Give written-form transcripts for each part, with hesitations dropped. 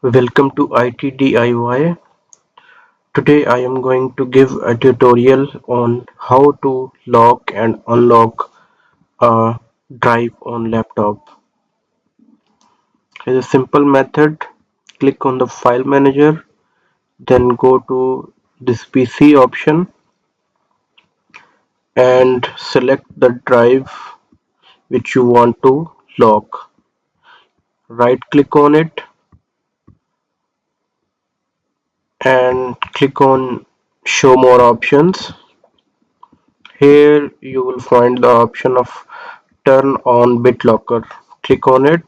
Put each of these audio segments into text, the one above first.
Welcome to ITDIY. Today I am going to give a tutorial on how to lock and unlock a drive on laptop. Here's a simple method. Click on the file manager, then go to this PC option and select the drive which you want to lock. Right click on it and click on show more options. Here you will find the option of turn on BitLocker. Click on it.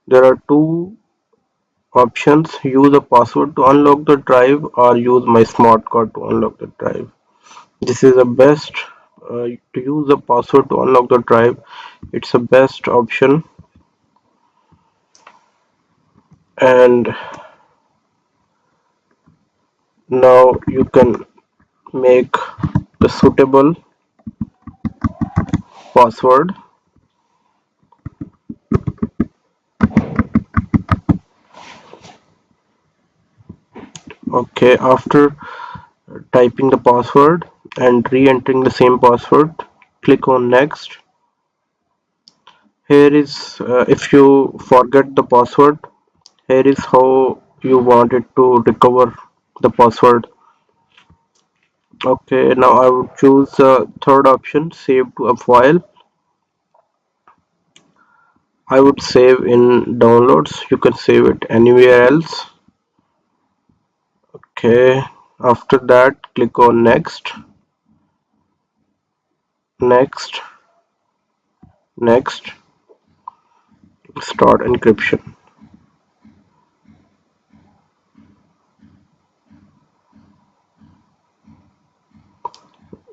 There are two options: use a password to unlock the drive or use my smart card to unlock the drive. This is the best to use a password to unlock the drive. It's the best option, and now you can make the suitable password. Okay, after typing the password and re-entering the same password, click on next. Here is if you forget the password, here is how you want it to recover the password. Okay, now I would choose the third option, save to a file. I would save in downloads. You can save it anywhere else. Okay, after that click on next, next, next. Start encryption.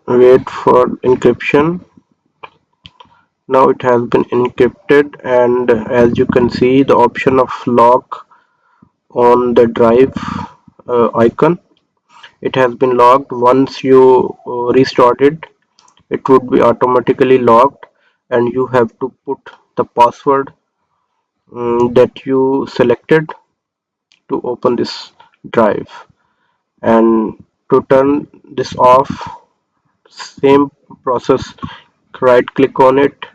Wait for encryption. Now it has been encrypted, and as you can see the option of lock on the drive icon, it has been locked. Once you restart it, it would be automatically locked, and you have to put the password that you selected to open this drive. And to turn this off, same process. Right click on it,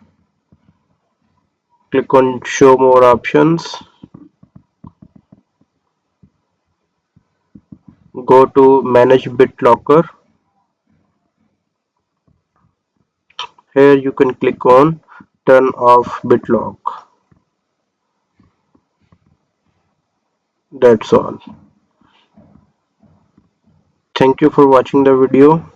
click on show more options, go to manage BitLocker. Here you can click on turn off BitLock. That's all. Thank you for watching the video.